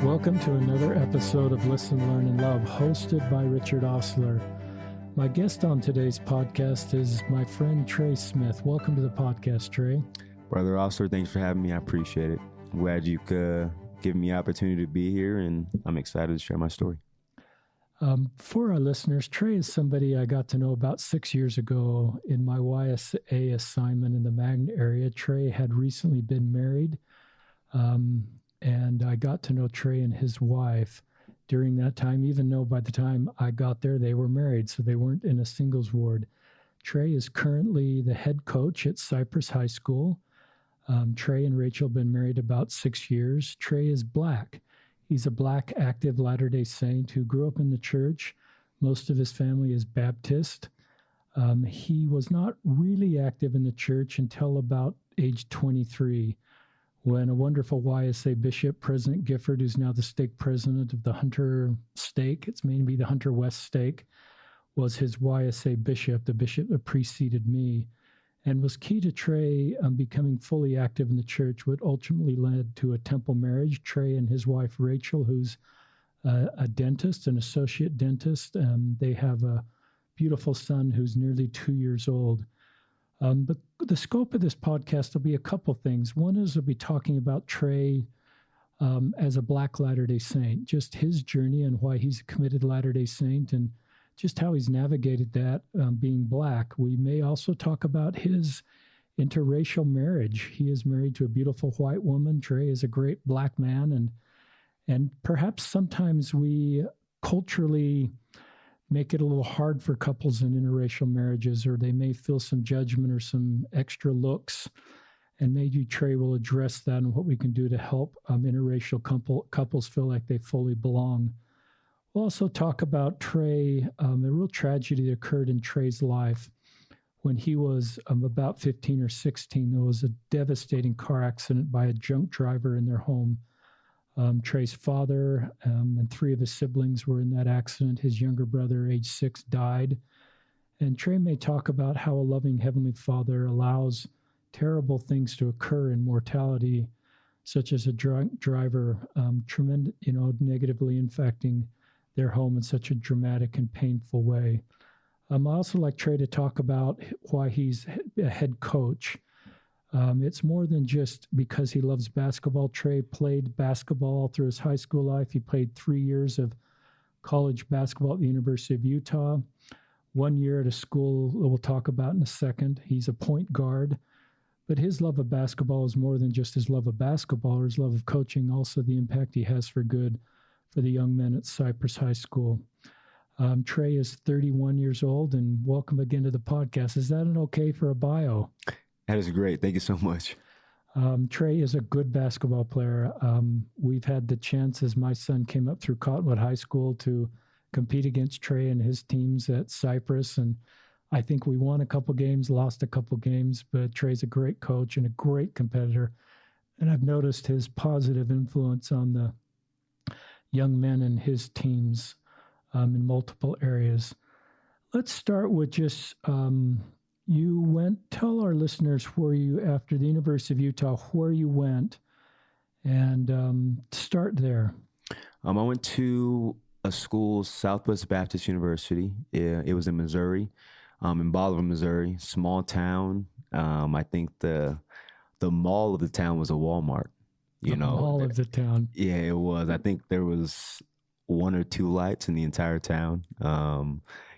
Welcome to another episode of Listen, Learn, and Love, hosted by Richard Osler. My guest on today's podcast is my friend Tré Smith. Welcome to the podcast, Tré. Brother Osler, thanks for having me. I appreciate it. I'm glad you could give me the opportunity to be here, and I'm excited to share my story. For our listeners, Tré is somebody I got to know about 6 years ago in my YSA assignment in the Magna area. Tré had recently been married, and I got to know Tré and his wife during that time, even though by the time I got there, they were married, so they weren't in a singles ward. Tré is currently the head coach at Cyprus High School. Tré and Rachel have been married about 6 years. Tré is Black. He's a Black active Latter-day Saint who grew up in the church. Most of his family is Baptist. He was not really active in the church until about age 23, when a wonderful YSA Bishop, President Gifford, who's now the Stake President of the Hunter Stake, it's mainly the Hunter West Stake, was his YSA Bishop, the bishop that preceded me, and was key to Tré becoming fully active in the church, what ultimately led to a temple marriage. Tré and his wife, Rachel, who's a dentist, an associate dentist, they have a beautiful son who's nearly 2 years old. But the scope of this podcast will be a couple things. One is we'll be talking about Tré as a Black Latter-day Saint, just his journey and why he's a committed Latter-day Saint and just how he's navigated that being Black. We may also talk about his interracial marriage. He is married to a beautiful white woman. Tré is a great Black man. And perhaps sometimes we culturally make it a little hard for couples in interracial marriages, or they may feel some judgment or some extra looks. And maybe Tré will address that and what we can do to help interracial couples feel like they fully belong. We'll also talk about Tré, a real tragedy that occurred in Tré's life. When he was about 15 or 16, there was a devastating car accident by a drunk driver in their home. Tré's father and three of his siblings were in that accident. His younger brother, age 6, died. And Tré may talk about how a loving Heavenly Father allows terrible things to occur in mortality, such as a drunk driver negatively infecting their home in such a dramatic and painful way. I also like Tré to talk about why he's a head coach. It's more than just because he loves basketball. Tré played basketball through his high school life. He played 3 years of college basketball at the University of Utah, 1 year at a school that we'll talk about in a second. He's a point guard, but his love of basketball is more than just his love of basketball or his love of coaching, also the impact he has for good for the young men at Cyprus High School. Tré is 31 years old, and welcome again to the podcast. Is that an okay for a bio? That is great. Thank you so much. Tré is a good basketball player. We've had the chance, as my son came up through Cottonwood High School, to compete against Tré and his teams at Cyprus. And I think we won a couple games, lost a couple games, but Tré's a great coach and a great competitor. And I've noticed his positive influence on the young men in his teams in multiple areas. Let's start with just... tell our listeners where you, after the University of Utah, where you went, and start there. I went to a school, Southwest Baptist University. It was in Missouri, in Bolivar, Missouri, small town. I think the mall of the town was a Walmart. Mall of the town. Yeah, it was. I think there was 1 or 2 lights in the entire town.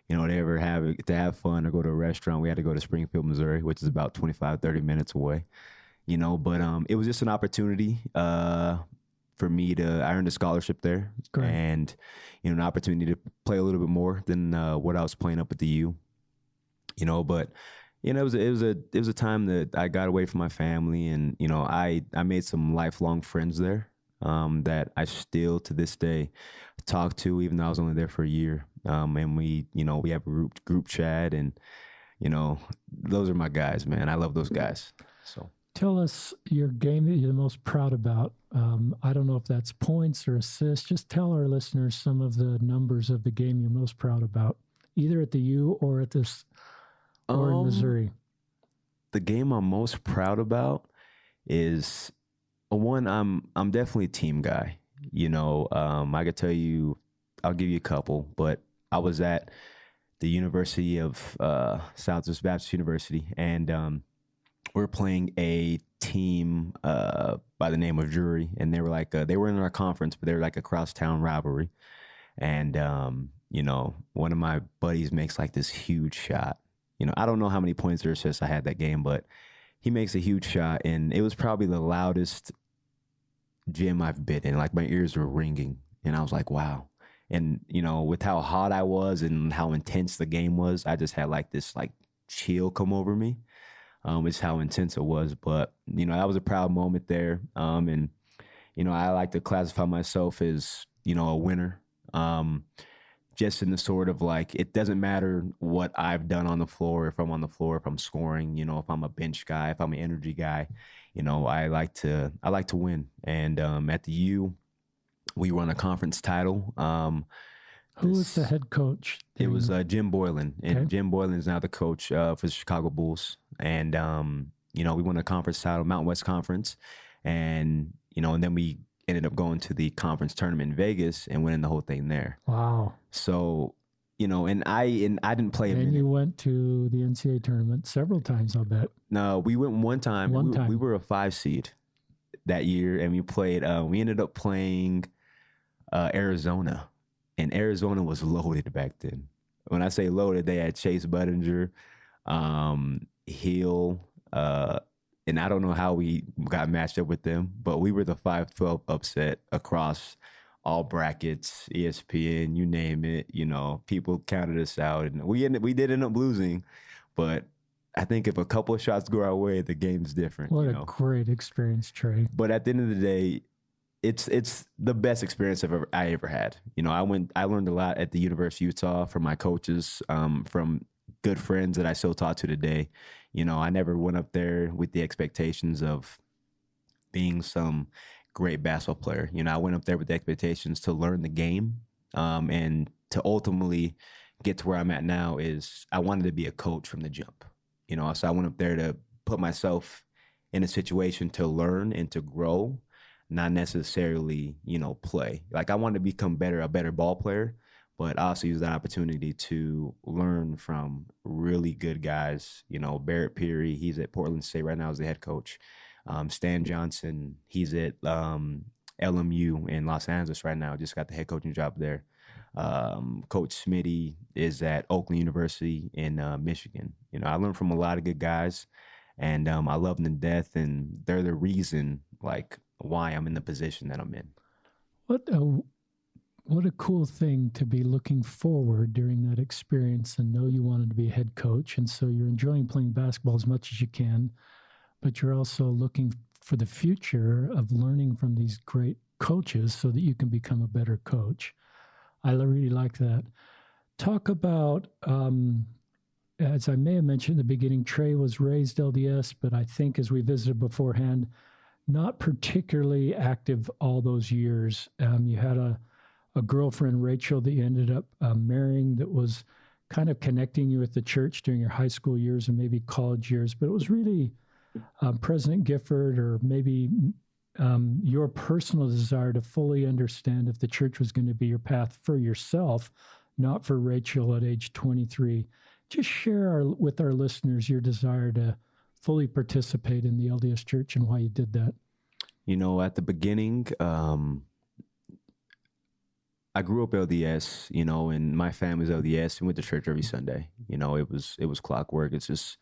They ever to have fun or go to a restaurant, we had to go to Springfield, Missouri, which is about 25, 30 minutes away, but it was just an opportunity for me I earned a scholarship there. Great. And, an opportunity to play a little bit more than what I was playing up at the U, but, it was a time that I got away from my family, and, I made some lifelong friends there that I still to this day talk to, even though I was only there for a year. And we have a group chat, and, those are my guys, man. I love those guys. So tell us your game that you're the most proud about. I don't know if that's points or assists. Just tell our listeners some of the numbers of the game you're most proud about, either at the U or at this or in Missouri. The game I'm most proud about is one. I'm definitely a team guy. I could tell you, I'll give you a couple, but I was at the University of Southwest Baptist University, and we're playing a team by the name of Drury, and they were like they were in our conference, but they were like a crosstown rivalry. And one of my buddies makes like this huge shot. I don't know how many points or assists I had that game, but he makes a huge shot, and it was probably the loudest gym I've been in. Like my ears were ringing, and I was like, wow. And with how hot I was and how intense the game was, I just had like this like chill come over me. It's how intense it was. But that was a proud moment there. And I like to classify myself as a winner. Just in the sort of like, it doesn't matter what I've done on the floor, if I'm on the floor, if I'm scoring, if I'm a bench guy, if I'm an energy guy, I like to win. And at the U, we won a conference title. Who was the head coach? It was Jim Boylan, and Okay. Jim Boylan is now the coach for the Chicago Bulls. And we won a conference title, Mountain West Conference, and and then we ended up going to the conference tournament in Vegas and winning the whole thing there. Wow. So, and I didn't play a minute. And you went to the NCAA tournament several times, I'll bet. No, we went one time. We were a 5 seed that year, and we played. We ended up playing Arizona, and Arizona was loaded back then. When I say loaded, they had Chase Budinger, Hill, and I don't know how we got matched up with them, but we were the 5-12 upset across all brackets, ESPN, you name it. People counted us out, and we did end up losing, but I think if a couple of shots go our way, the game's different. What a great experience, Tré. But at the end of the day, it's the best experience I ever had. I learned a lot at the University of Utah from my coaches, from good friends that I still talk to today. I never went up there with the expectations of being some great basketball player. I went up there with the expectations to learn the game, and to ultimately get to where I'm at now is I wanted to be a coach from the jump. So I went up there to put myself in a situation to learn and to grow, not necessarily, play. Like I wanted to become a better ball player, but I also use that opportunity to learn from really good guys. Barrett Peary, he's at Portland State right now as the head coach. Stan Johnson, he's at LMU in Los Angeles right now, just got the head coaching job there. Coach Smitty is at Oakland University in Michigan. I learned from a lot of good guys, and I love them to death, and they're the reason like why I'm in the position that I'm in. What a cool thing to be looking forward during that experience and know you wanted to be a head coach. And so you're enjoying playing basketball as much as you can, but you're also looking for the future of learning from these great coaches so that you can become a better coach. I really like that. Talk about, as I may have mentioned at the beginning, Tré was raised LDS, but I think as we visited beforehand, not particularly active all those years. You had a girlfriend, Rachel, that you ended up marrying that was kind of connecting you with the church during your high school years and maybe college years. But it was really President Gifford, or maybe your personal desire to fully understand if the church was going to be your path for yourself, not for Rachel at age 23. Just share with our listeners your desire to fully participate in the LDS Church and why you did that. At the beginning, I grew up LDS, and my family's LDS, and went to church every Sunday. It was clockwork. It's just,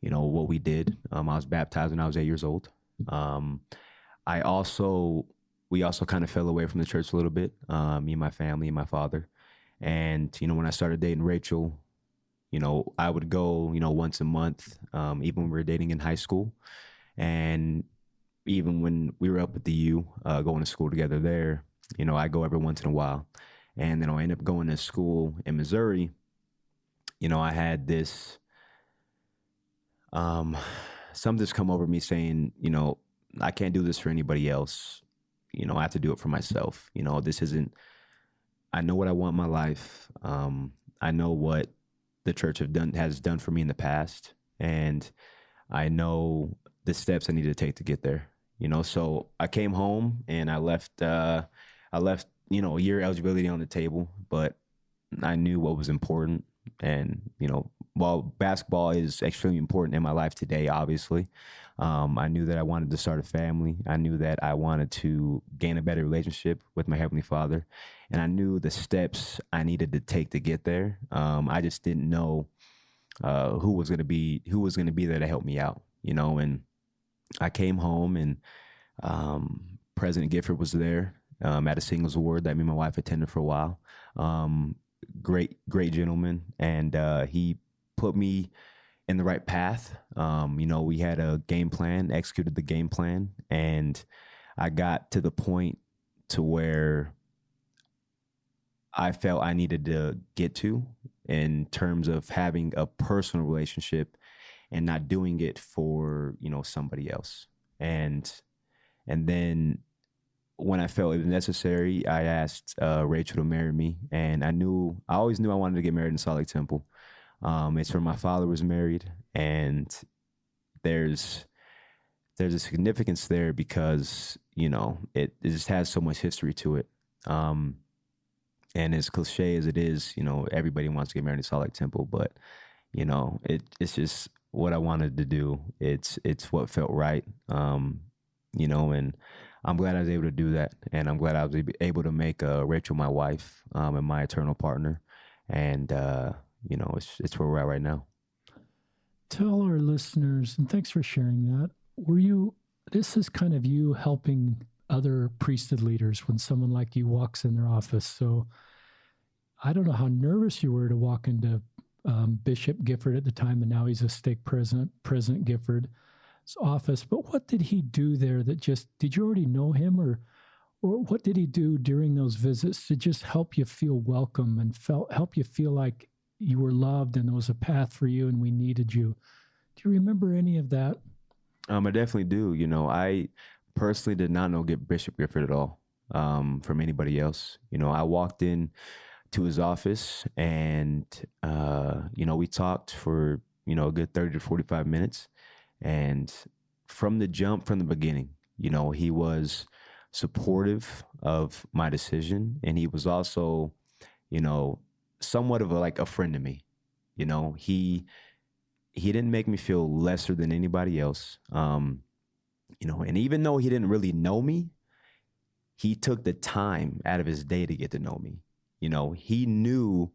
what we did. I was baptized when I was 8 years old. We also kind of fell away from the church a little bit, me and my family and my father. And, when I started dating Rachel, I would go, once a month, even when we were dating in high school. And even when we were up at the U, going to school together there, I go every once in a while. And then I end up going to school in Missouri. I had this, something's come over me saying, I can't do this for anybody else. I have to do it for myself. This isn't, I know what I want in my life. I know what the church has done for me in the past. And I know the steps I need to take to get there. So I came home and I left I left, a year eligibility on the table, but I knew what was important. And, while basketball is extremely important in my life today, obviously, I knew that I wanted to start a family. I knew that I wanted to gain a better relationship with my Heavenly Father. And I knew the steps I needed to take to get there. I just didn't know who was going to be there to help me out, and I came home and President Gifford was there at a singles award that me and my wife attended for a while. Great gentleman. And he put me in the right path. We had a game plan, executed the game plan, and I got to the point to where I felt I needed to get to in terms of having a personal relationship and not doing it for, somebody else. And then when I felt it was necessary, I asked Rachel to marry me. And I always knew I wanted to get married in Salt Lake Temple. It's where my father was married. And there's a significance there because, it just has so much history to it. And as cliche as it is, everybody wants to get married in Salt Lake Temple, but, it's just what I wanted to do. It's what felt right. And I'm glad I was able to do that. And I'm glad I was able to make Rachel my wife and my eternal partner. And, it's where we're at right now. Tell our listeners, and thanks for sharing that. This is kind of you helping other priesthood leaders when someone like you walks in their office. So I don't know how nervous you were to walk into Bishop Gifford at the time, and now he's a stake president, President Gifford's office. But what did he do there did you already know him, or what did he do during those visits to just help you feel welcome and help you feel like you were loved and there was a path for you and we needed you? Do you remember any of that? I definitely do. I personally did not know Bishop Gifford at all from anybody else. I walked in to his office and, we talked for, a good 30 to 45 minutes. And from the beginning, he was supportive of my decision. And he was also, somewhat of a friend to me. He didn't make me feel lesser than anybody else. And even though he didn't really know me, he took the time out of his day to get to know me. He knew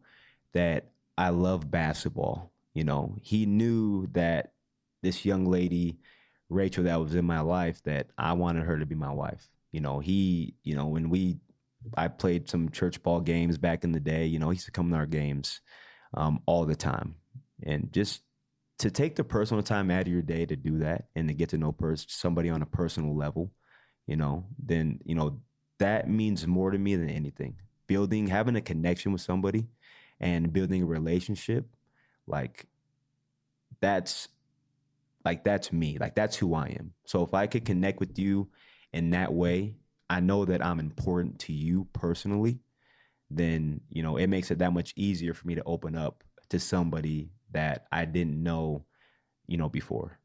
that I love basketball. He knew that this young lady, Rachel, that was in my life, that I wanted her to be my wife. When I played some church ball games back in the day, he used to come to our games all the time. And just to take the personal time out of your day to do that and to get to know somebody on a personal level, then, that means more to me than anything. Having a connection with somebody and building a relationship, that's me. That's who I am. So if I could connect with you in that way, I know that I'm important to you personally, then, it makes it that much easier for me to open up to somebody that I didn't know, before.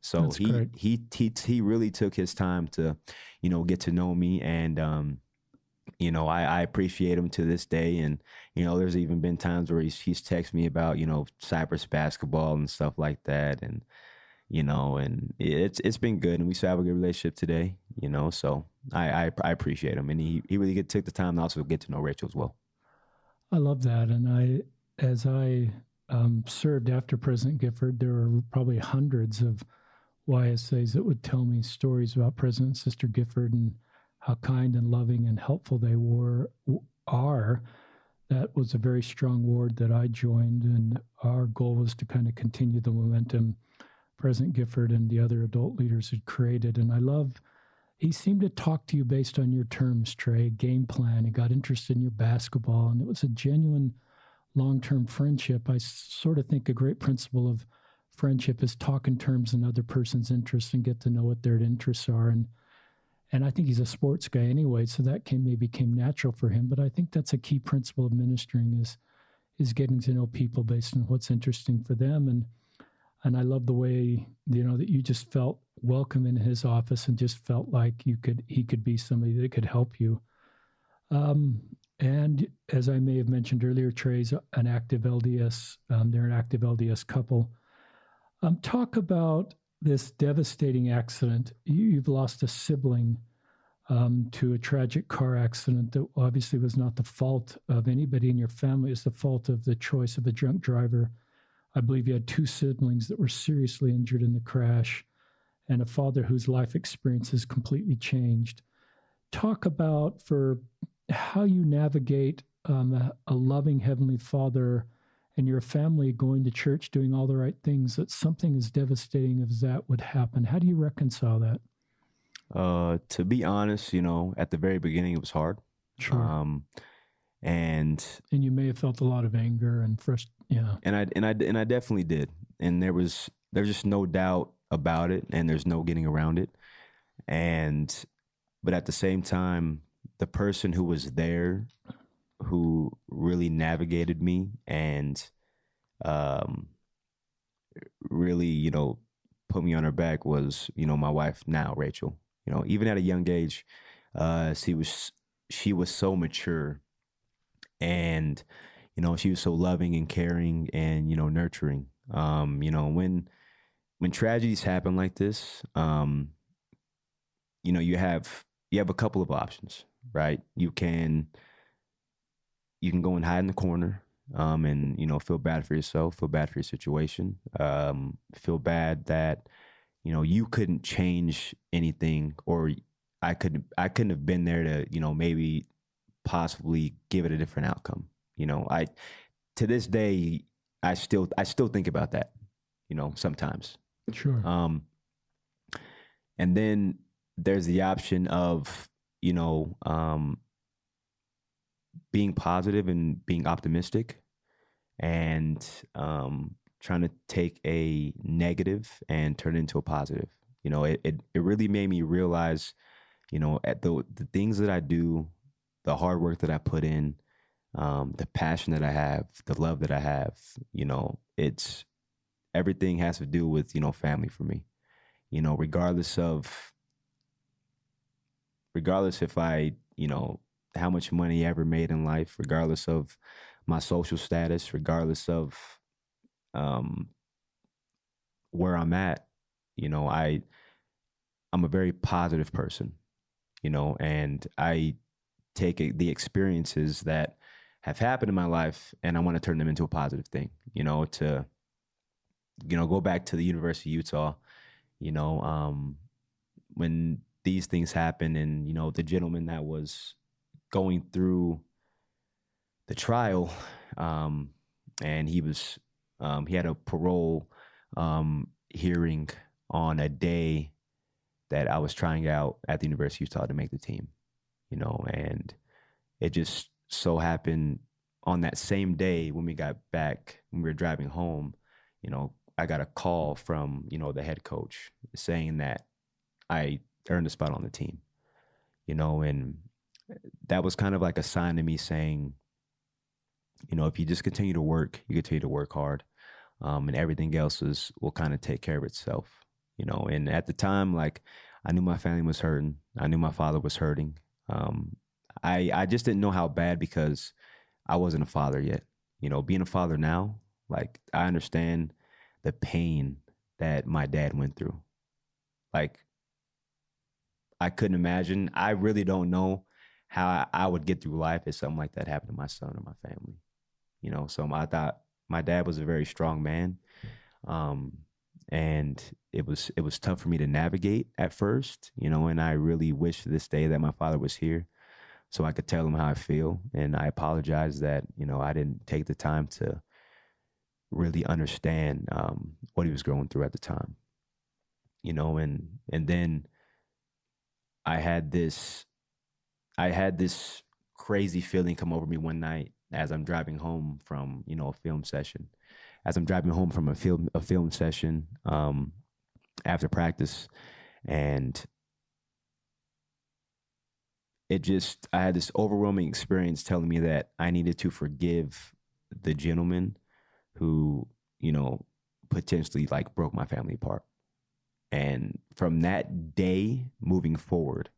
So he really took his time to, get to know me. And, I appreciate him to this day. And, there's even been times where he's texted me about, Cyprus basketball and stuff like that. And, and it's been good. And we still have a good relationship today, so I appreciate him. And he really took the time to also get to know Rachel as well. I love that. And as I served after President Gifford, there were probably hundreds of YSAs that would tell me stories about President and Sister Gifford and how kind and loving and helpful they are. That was a very strong ward that I joined, and our goal was to kind of continue the momentum President Gifford and the other adult leaders had created. And he seemed to talk to you based on your terms, Tré, game plan. He got interested in your basketball, and it was a genuine long-term friendship. I sort of think a great principle of friendship is talk in terms in other person's interests and get to know what their interests are. And I think he's a sports guy anyway, so that became natural for him. But I think that's a key principle of ministering is getting to know people based on what's interesting for them. And I love the way, that you just felt welcome in his office and just felt like he could be somebody that could help you. And as I may have mentioned earlier, Trey's an active LDS. They're an active LDS couple. Talk about this devastating accident. You've lost a sibling to a tragic car accident that obviously was not the fault of anybody in your family. It's the fault of the choice of a drunk driver. I believe you had two siblings that were seriously injured in the crash and a father whose life experience has completely changed. Talk about for how you navigate a loving Heavenly Father and your family going to church, doing all the right things, that something as devastating as that would happen. How do you reconcile that? To be honest, at the very beginning, it was hard. Sure. And you may have felt a lot of anger and frustration. Yeah. I definitely did. And there's just no doubt about it, and there's no getting around it. But at the same time, the person who was there, who really navigated me and really, put me on her back was, my wife now, Rachel. Even at a young age, she was so mature, and she was so loving and caring and nurturing. When tragedies happen like this, you have a couple of options, right? You can go and hide in the corner, and feel bad for yourself, feel bad for your situation, feel bad that you couldn't change anything, or I couldn't have been there to maybe possibly give it a different outcome. I to this day I still think about that, sometimes. Sure. And then there's the option of being positive and being optimistic, and trying to take a negative and turn it into a positive. It really made me realize, at the things that I do, the hard work that I put in, the passion that I have, the love that I have, it's everything has to do with, family for me. Regardless if I, how much money I ever made in life, regardless of my social status, regardless of where I'm at, I'm a very positive person, and I take the experiences that have happened in my life, and I want to turn them into a positive thing, to, go back to the University of Utah, when these things happen, and, the gentleman that was going through the trial, and he had a parole hearing on a day that I was trying out at the University of Utah to make the team, and it just so happened on that same day when we got back, when we were driving home, I got a call from, the head coach saying that I earned a spot on the team, and that was kind of like a sign to me saying, if you just continue to work, you continue to work hard, and everything else will kind of take care of itself, and at the time, like, I knew my family was hurting. I knew my father was hurting. I just didn't know how bad, because I wasn't a father yet. Being a father now, like, I understand the pain that my dad went through. Like, I couldn't imagine. I really don't know how I would get through life if something like that happened to my son or my family. So I thought my dad was a very strong man. And it was tough for me to navigate at first, and I really wish to this day that my father was here so I could tell him how I feel. And I apologize that, I didn't take the time to really understand what he was going through at the time, and then I had this crazy feeling come over me one night as I'm driving home from, a film session. As I'm driving home from a film session after practice, and I had this overwhelming experience telling me that I needed to forgive the gentleman who, potentially, like, broke my family apart. And from that day moving forward,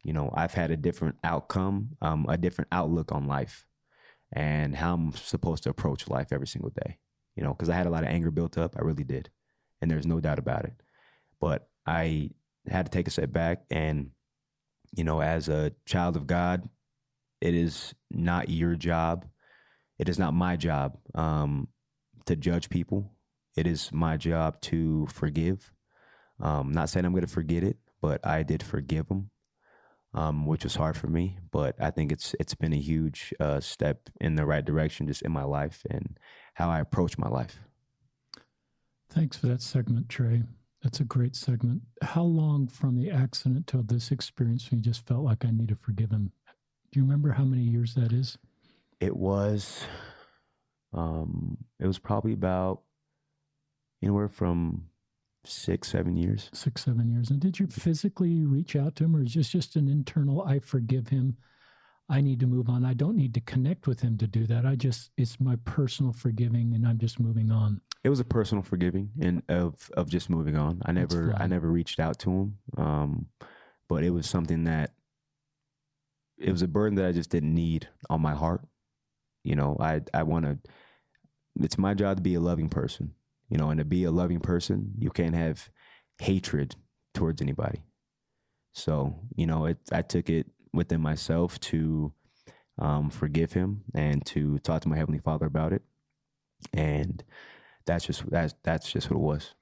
you know, I've had a different outcome, a different outlook on life and how I'm supposed to approach life every single day, you know, because I had a lot of anger built up. I really did. And there's no doubt about it. But I had to take a step back and, you know, as a child of God, it is not your job. It is not my job to judge people. It is my job to forgive. Not saying I'm going to forget it, but I did forgive them, which was hard for me. But I think it's been a huge step in the right direction just in my life and how I approach my life. Thanks for that segment, Tré. That's a great segment. How long from the accident till this experience when you just felt like I need to forgive him? Do you remember how many years that is? It was probably about anywhere from 6-7 years. 6-7 years. And did you physically reach out to him, or is this just an internal, I forgive him, I need to move on, I don't need to connect with him to do that, it's my personal forgiving and I'm just moving on? It was a personal forgiving and of just moving on. I never reached out to him, but it was something that, it was a burden that I just didn't need on my heart. You know, it's my job to be a loving person, you know, and to be a loving person, you can't have hatred towards anybody. So, you know, I took it within myself to forgive him and to talk to my Heavenly Father about it. And that's just what it was.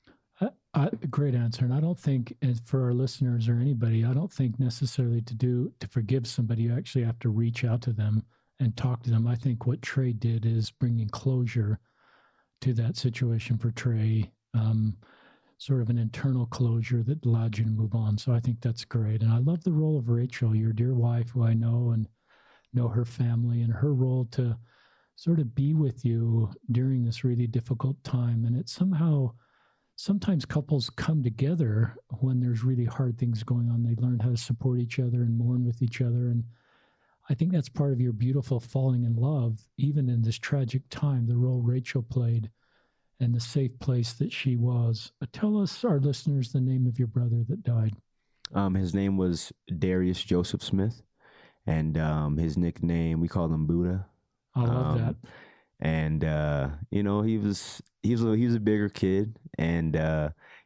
Great answer. And I don't think, for our listeners or anybody, I don't think necessarily to forgive somebody, you actually have to reach out to them and talk to them. I think what Tré did is bringing closure to that situation for Tré, sort of an internal closure that allowed you to move on. So I think that's great. And I love the role of Rachel, your dear wife, who I know and know her family, and her role to sort of be with you during this really difficult time. And it's sometimes couples come together when there's really hard things going on. They learn how to support each other and mourn with each other. And I think that's part of your beautiful falling in love, even in this tragic time, the role Rachel played and the safe place that she was. Tell us, our listeners, the name of your brother that died. His name was Darius Joseph Smith, and his nickname, we called him Buddha. I love that. And you know, he was a bigger kid, and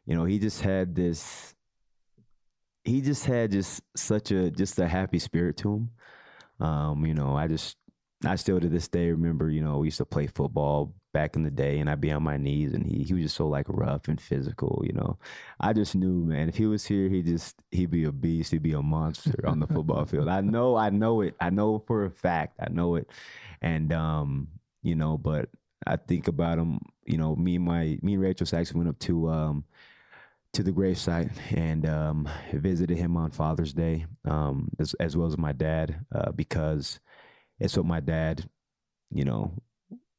you know, he just had such a happy spirit to him. You know, I still to this day remember, you know, we used to play football back in the day, and I'd be on my knees, and he was just so like rough and physical, you know. I just knew, man, if he was here, he'd be a beast, he'd be a monster on the football field. I know it. I know for a fact. I know it. And you know, but I think about him, you know, me and Rachel actually went up to the gravesite and visited him on Father's Day, as well as my dad, because it's what my dad, you know,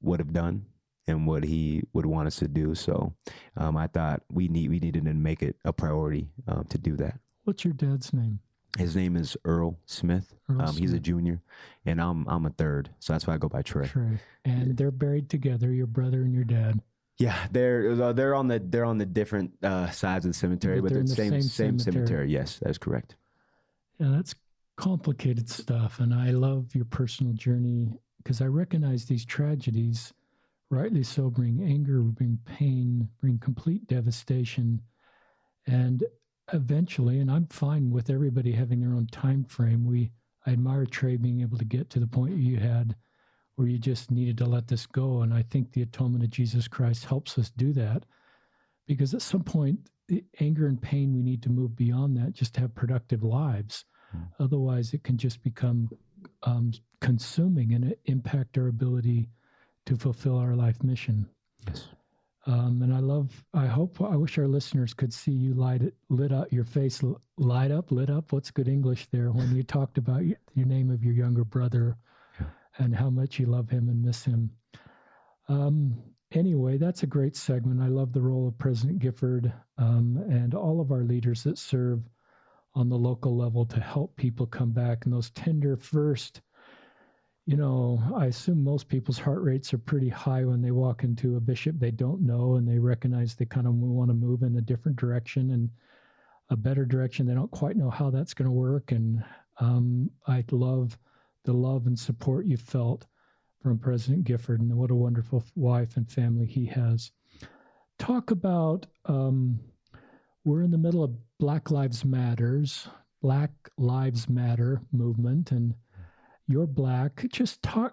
would have done and what he would want us to do. So I thought we needed to make it a priority to do that. What's your dad's name? His name is Earl Smith. He's a junior, and I'm a third, so that's why I go by Tré. And they're buried together, your brother and your dad. Yeah, they're on the different sides of the cemetery, but they're the same cemetery. Yes, that's correct. Yeah, that's complicated stuff, and I love your personal journey because I recognize these tragedies, rightly so, bring anger, bring pain, bring complete devastation, and eventually, and I'm fine with everybody having their own time frame. I admire Tré being able to get to the point you had where you just needed to let this go. And I think the atonement of Jesus Christ helps us do that, because at some point, the anger and pain, we need to move beyond that just to have productive lives. Otherwise, it can just become consuming and impact our ability to fulfill our life mission. Yes. And I wish our listeners could see you lit up, your face lit up. What's good English there when you talked about your name of your younger brother and how much you love him and miss him. Anyway, that's a great segment. I love the role of President Gifford and all of our leaders that serve on the local level to help people come back. And those tender first, you know, I assume most people's heart rates are pretty high when they walk into a bishop they don't know, and they recognize they kind of want to move in a different direction and a better direction. They don't quite know how that's going to work. And I love the love and support you felt from President Gifford, and what a wonderful wife and family he has. Talk about, we're in the middle of Black Lives Black Lives Matter movement, and you're Black. Just talk.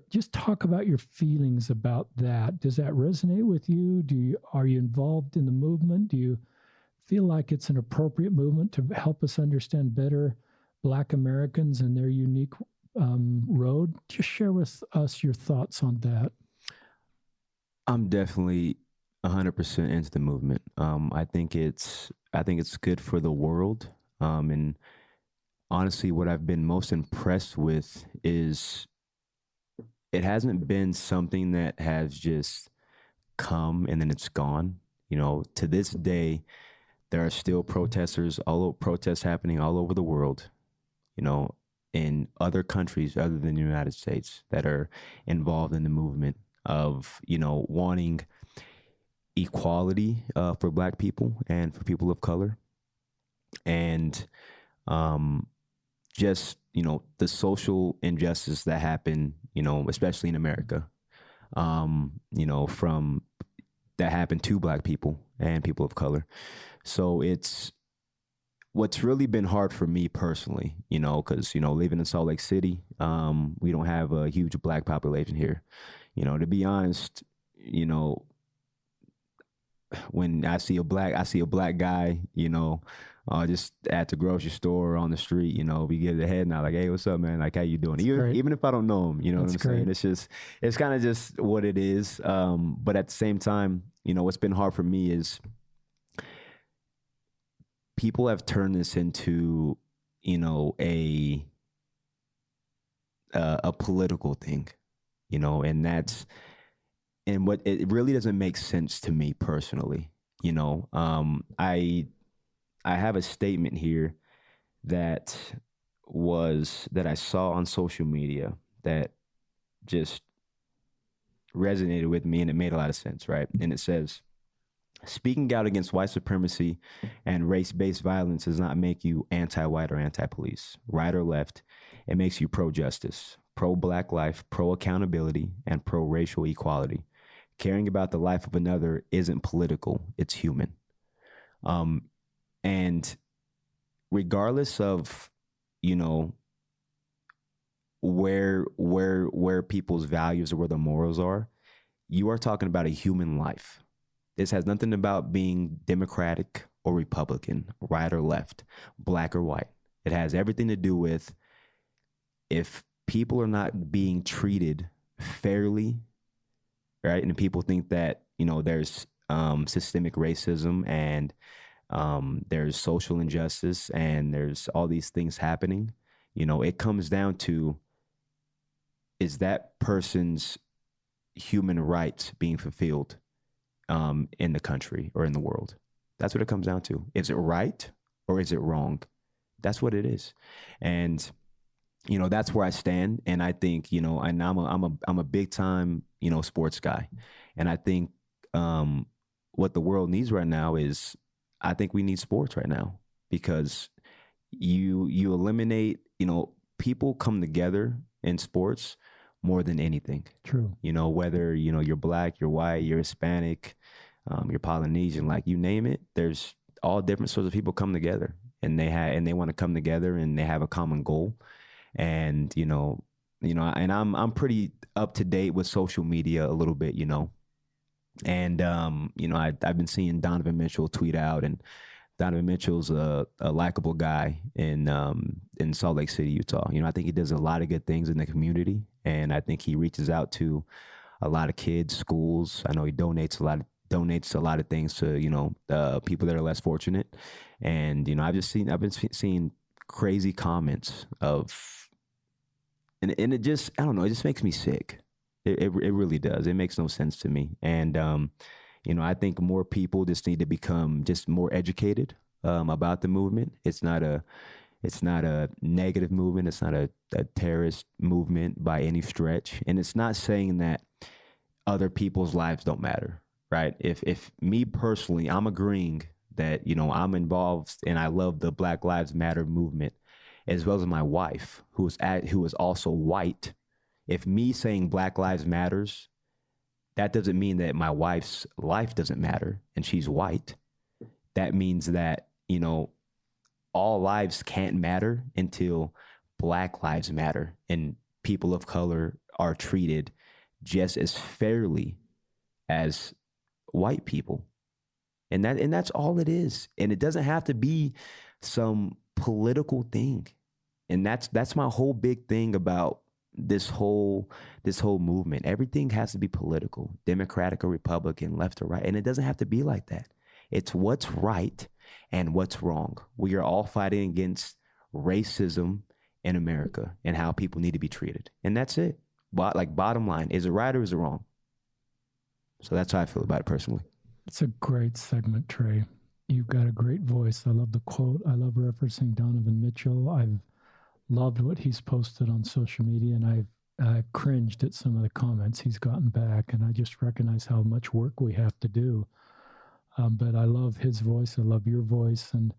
Just talk about your feelings about that? Does that resonate with you? Are you involved in the movement? Do you feel like it's an appropriate movement to help us understand better Black Americans and their unique road? Just share with us your thoughts on that. I'm definitely 100% into the movement. I think it's good for the world. And honestly, what I've been most impressed with is it hasn't been something that has just come and then it's gone. To this day, there are still protests happening all over the world, in other countries other than the United States that are involved in the movement of, wanting equality for Black people and for people of color. And just, the social injustice that happen, especially in America, from that happened to Black people and people of color. So it's what's really been hard for me personally, because, living in Salt Lake City, we don't have a huge Black population here. To be honest, when I see a black guy, just at the grocery store or on the street, we give the head nod like, hey, what's up, man? Like, how you doing? Even if I don't know him, That's what I'm saying? It's kind of just what it is. But at the same time, what's been hard for me is people have turned this into, a political thing, and what it really doesn't make sense to me personally. I have a statement here that I saw on social media that just resonated with me, and it made a lot of sense, right? And it says, speaking out against white supremacy and race-based violence does not make you anti-white or anti-police, right or left. It makes you pro-justice, pro-Black life, pro-accountability, and pro-racial equality. Caring about the life of another isn't political, it's human. And regardless of, where people's values or where the morals are, you are talking about a human life. This has nothing about being Democratic or Republican, right or left, Black or white. It has everything to do with if people are not being treated fairly, right? And people think that, there's systemic racism and there's social injustice and there's all these things happening. It comes down to, is that person's human rights being fulfilled in the country or in the world? That's what it comes down to. Is it right or is it wrong? That's what it is. And, that's where I stand. And I think, and I'm a big time, sports guy. And I think what the world needs right now is, I think we need sports right now, because you eliminate, people come together in sports more than anything. True. Whether, you're Black, you're white, you're Hispanic, you're Polynesian, like you name it, there's all different sorts of people come together, and they want to come together and they have a common goal. And, and I'm pretty up to date with social media a little bit, and, I've been seeing Donovan Mitchell tweet out, and Donovan Mitchell's a likable guy in Salt Lake City, Utah. I think he does a lot of good things in the community, and I think he reaches out to a lot of kids, schools. I know he donates a lot of things to, people that are less fortunate. And, I've been seeing crazy comments and it just, I don't know, it just makes me sick. It really does. It makes no sense to me. And, I think more people just need to become just more educated about the movement. It's not a negative movement. It's not a terrorist movement by any stretch. And it's not saying that other people's lives don't matter, right? If me personally, I'm agreeing that, I'm involved and I love the Black Lives Matter movement. as well as my wife, who is also white, if me saying Black Lives Matters, that doesn't mean that my wife's life doesn't matter and she's white. That means that, you know, all lives can't matter until Black lives matter and people of color are treated just as fairly as white people. And that's all it is. And it doesn't have to be some political thing. And that's my whole big thing about this whole movement. Everything has to be political, Democratic or Republican, left or right. And it doesn't have to be like that. It's what's right and what's wrong. We are all fighting against racism in America and how people need to be treated. And that's it. But like, bottom line, is it right or is it wrong? So that's how I feel about it personally. It's a great segment, Tré. You've got a great voice. I love the quote. I love referencing Donovan Mitchell. I've loved what he's posted on social media, and I've cringed at some of the comments he's gotten back, and I just recognize how much work we have to do. But I love his voice. I love your voice, and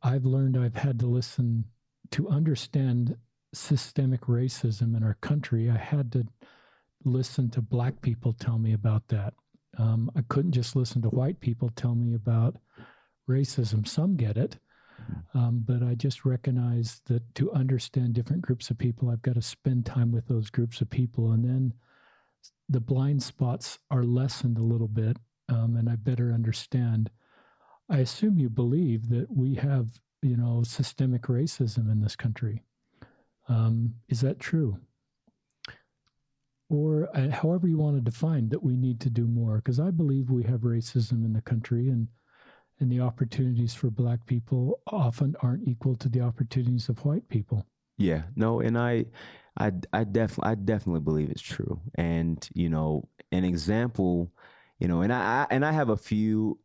I've learned I've had to listen to understand systemic racism in our country. I had to listen to Black people tell me about that. I couldn't just listen to white people tell me about racism. Some get it, but I just recognize that to understand different groups of people, I've got to spend time with those groups of people. And then the blind spots are lessened a little bit, and I better understand. I assume you believe that we have, you know, systemic racism in this country. Is that true? Or however you want to define that we need to do more, because I believe we have racism in the country, and the opportunities for Black people often aren't equal to the opportunities of white people. Yeah, no, and I definitely believe it's true. And, you know, an example, you know, and I have a few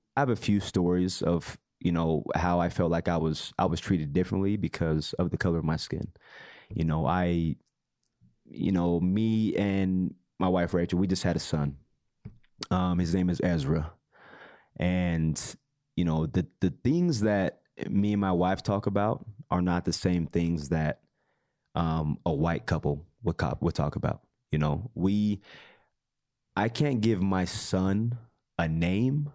stories of, you know, how I felt like I was treated differently because of the color of my skin. You know, me and my wife Rachel, we just had a son. His name is Ezra, and you know, the things that me and my wife talk about are not the same things that a white couple would talk about. You know, I can't give my son a name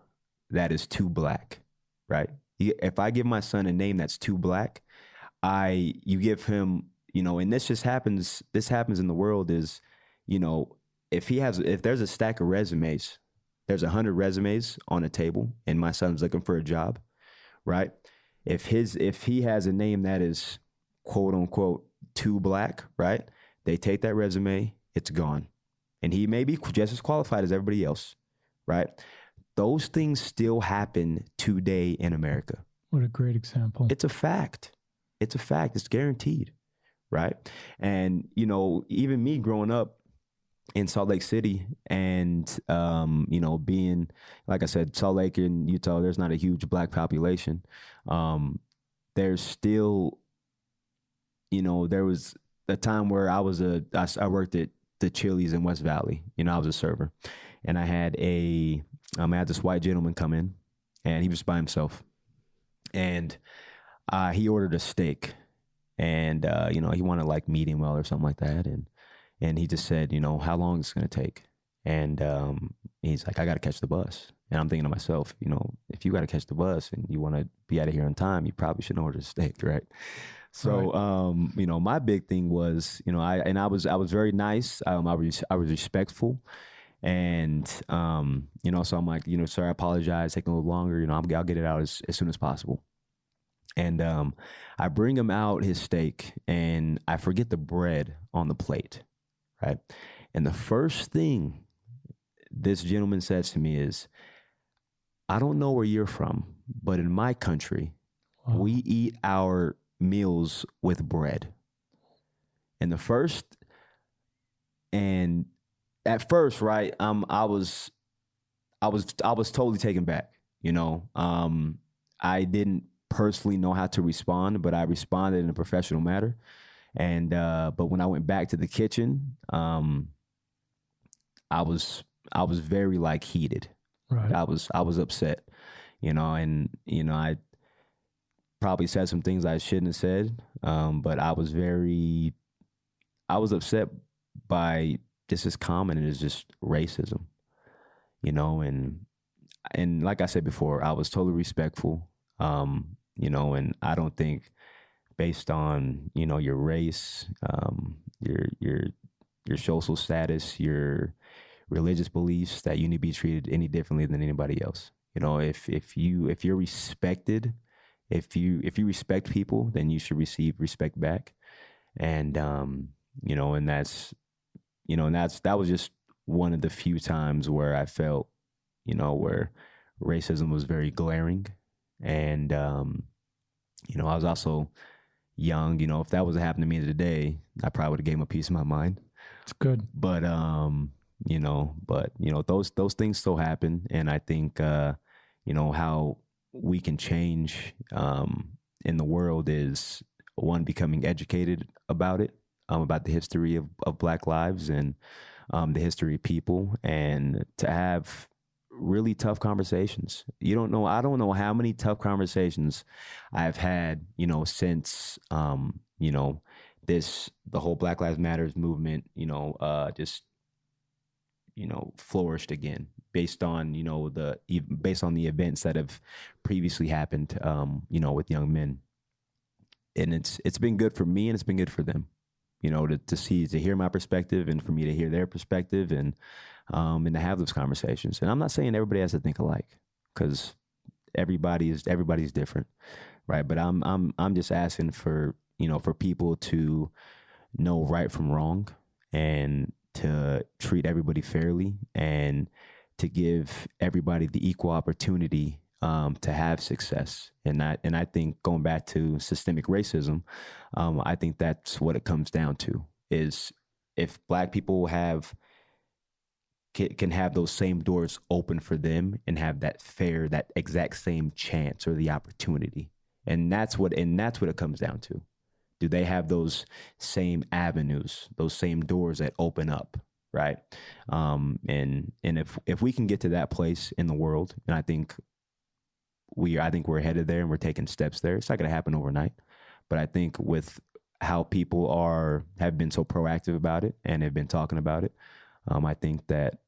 that is too Black, right? If I give my son a name that's too Black, you give him, you know, and this happens in the world is, you know, if there's a stack of resumes, there's 100 resumes on a table and my son's looking for a job, right? If he has a name that is quote unquote too Black, right? They take that resume, it's gone. And he may be just as qualified as everybody else, right? Those things still happen today in America. What a great example. It's a fact. It's guaranteed. Right. And, you know, even me growing up in Salt Lake City and, you know, being, like I said, Salt Lake in Utah, there's not a huge Black population. There's still, you know, there was a time where I worked at the Chili's in West Valley. You know, I was a server, and I had this white gentleman come in, and he was by himself, and he ordered a steak. And, you know, he wanted like medium well or something like that. And he just said, you know, how long is it going to take? And he's like, I got to catch the bus. And I'm thinking to myself, you know, if you got to catch the bus and you want to be out of here on time, you probably shouldn't order a steak, right? So, right. You know, my big thing was, you know, I was very nice. I was respectful. And, you know, so I'm like, you know, sir, I apologize, taking a little longer. You know, I'll get it out as soon as possible. And I bring him out his steak, and I forget the bread on the plate, right? And the first thing this gentleman says to me is, I don't know where you're from, but in my country, we eat our meals with bread. And at first, right, I was totally taken back. You know, I didn't personally know how to respond, but I responded in a professional manner. And but when I went back to the kitchen, I was very like heated. Right. I was upset, you know, and you know, probably said some things I shouldn't have said. But I was upset by just as common as just racism, you know, and like I said before, I was totally respectful, you know, and I don't think based on, you know, your race, your social status, your religious beliefs that you need to be treated any differently than anybody else. You know, if you're respected, if you respect people, then you should receive respect back. And you know, and that's you know, and that was just one of the few times where I felt, you know, where racism was very glaring. And you know, I was also young. You know, if that was happening to me today, I probably would have gave him a piece of my mind. It's good. But you know, those things still happen, and I think you know, how we can change in the world is one, becoming educated about it, about the history of Black lives and the history of people, and to have really tough conversations. I don't know how many tough conversations I've had, you know, since you know, the whole Black Lives Matters movement, you know, just, you know, flourished again based on, you know, based on the events that have previously happened, you know, with young men. And it's been good for me and it's been good for them, you know, to hear my perspective and for me to hear their perspective, and to have those conversations. And I'm not saying everybody has to think alike, because everybody's different, right? But I'm just asking for, you know, for people to know right from wrong, and to treat everybody fairly, and to give everybody the equal opportunity to have success. And I think, going back to systemic racism, I think that's what it comes down to, is if Black people can have those same doors open for them and have that exact same chance or the opportunity. And that's what it comes down to. Do they have those same avenues, those same doors that open up, right? And if we can get to that place in the world, and I think we're headed there and we're taking steps there. It's not going to happen overnight, but I think with how people have been so proactive about it and have been talking about it, I think that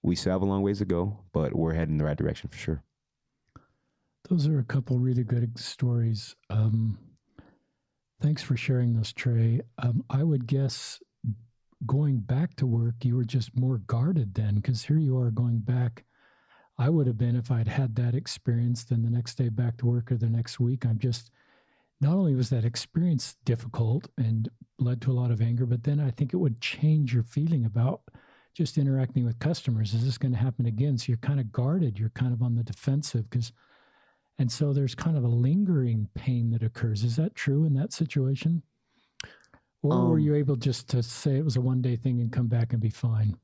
we still have a long ways to go, but we're heading in the right direction for sure. Those are a couple really good stories. Thanks for sharing those, Tré. I would guess going back to work, you were just more guarded then, because here you are going back. I would have been, if I'd had that experience, then the next day back to work or the next week, not only was that experience difficult and led to a lot of anger, but then I think it would change your feeling about just interacting with customers. Is this going to happen again? So you're kind of guarded. You're kind of on the defensive, and so there's kind of a lingering pain that occurs. Is that true in that situation? Or were you able just to say it was a one-day thing and come back and be fine?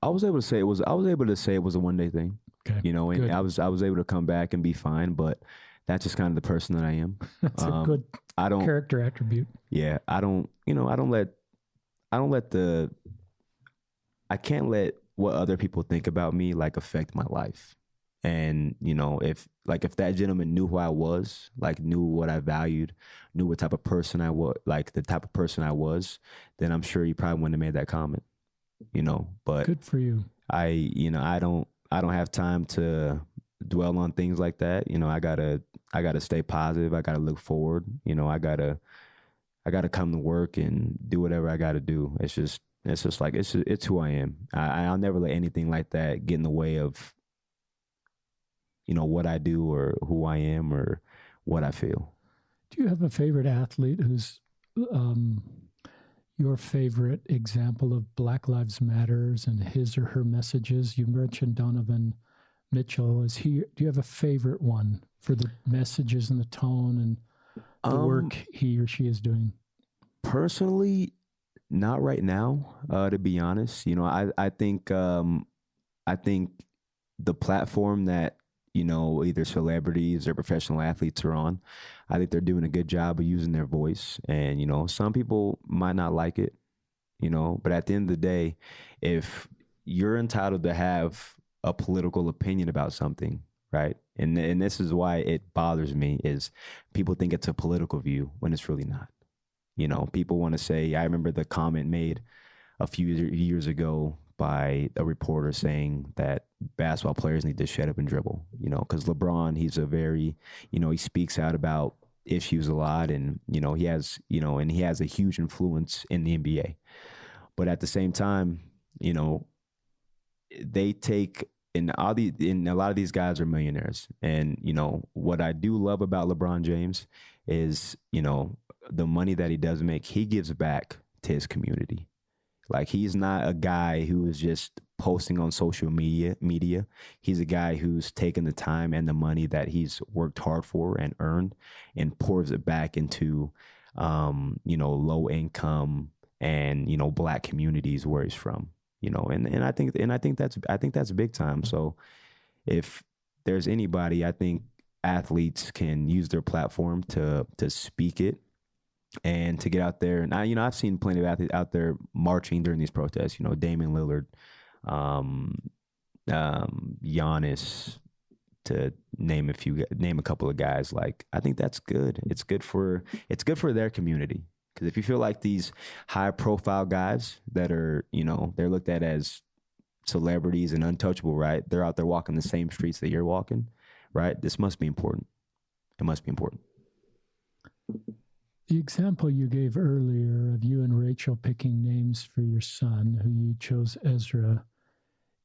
I was able to say it was a one-day thing. Okay, you know, and good. I was able to come back and be fine, but that's just kind of the person that I am. That's a good character attribute. Yeah, I can't let what other people think about me like affect my life. And, you know, if that gentleman knew who I was, like knew what I valued, knew what type of person I was, like the type of person I was, then I'm sure he probably wouldn't have made that comment, you know. But good for you. I don't have time to dwell on things like that. You know, I gotta stay positive. I gotta look forward. You know, I gotta come to work and do whatever I gotta do. It's just like, it's who I am. I'll never let anything like that get in the way of, you know, what I do or who I am or what I feel. Do you have a favorite athlete who's your favorite example of Black Lives Matters and his or her messages? You mentioned Donovan Mitchell. Do you have a favorite one for the messages and the tone and the work he or she is doing? Personally, not right now, to be honest. You know, I think the platform that, you know, either celebrities or professional athletes are on, I think they're doing a good job of using their voice. And, you know, some people might not like it, you know, but at the end of the day, if you're entitled to have a political opinion about something, right? And this is why it bothers me is people think it's a political view when it's really not. You know, people want to say, I remember the comment made a few years ago by a reporter saying that basketball players need to shut up and dribble, you know, because LeBron, he's a very, you know, he speaks out about issues a lot, and, you know, he has a huge influence in the NBA. But at the same time, you know, they take, and a lot of these guys are millionaires. And, you know, what I do love about LeBron James is, you know, the money that he does make, he gives back to his community. Like, he's not a guy who is just posting on social media. He's a guy who's taken the time and the money that he's worked hard for and earned and pours it back into, you know, low income and, you know, Black communities where he's from, you know, and I think that's big time. So if there's anybody, I think athletes can use their platform to speak it and to get out there. And I've seen plenty of athletes out there marching during these protests. You know, Damian Lillard, Giannis, to name a couple of guys. Like, I think that's good. It's good for their community. Because if you feel like these high profile guys that are, you know, they're looked at as celebrities and untouchable, right? They're out there walking the same streets that you're walking, right? This must be important. It must be important. The example you gave earlier of you and Rachel picking names for your son, who you chose Ezra,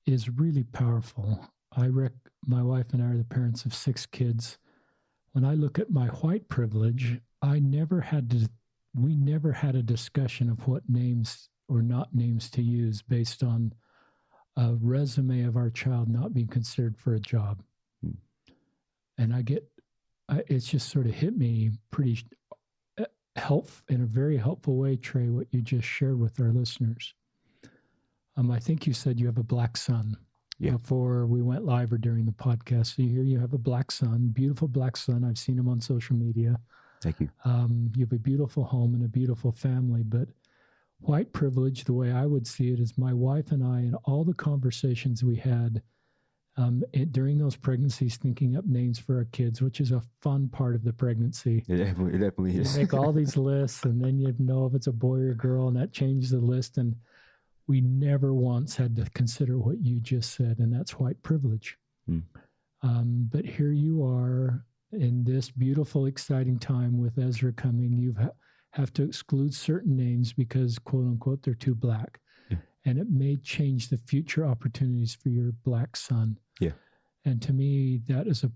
is really powerful. My wife and I are the parents of 6 kids. When I look at my white privilege, we never had a discussion of what names or not names to use based on a resume of our child not being considered for a job. And it's just sort of hit me pretty in a very helpful way, Tré, what you just shared with our listeners. I think you said you have a Black son. Yeah. Before we went live or during the podcast. So here you have a Black son, beautiful Black son. I've seen him on social media. Thank you. You have a beautiful home and a beautiful family, but white privilege, the way I would see it, is my wife and I, and all the conversations we had during those pregnancies, thinking up names for our kids, which is a fun part of the pregnancy. It definitely is. You make all these lists, and then you know if it's a boy or a girl, and that changes the list. And we never once had to consider what you just said, and that's white privilege. But here you are in this beautiful, exciting time with Ezra coming. You have to exclude certain names because, quote unquote, they're too Black. Yeah. And it may change the future opportunities for your Black son. Yeah. And to me, that is a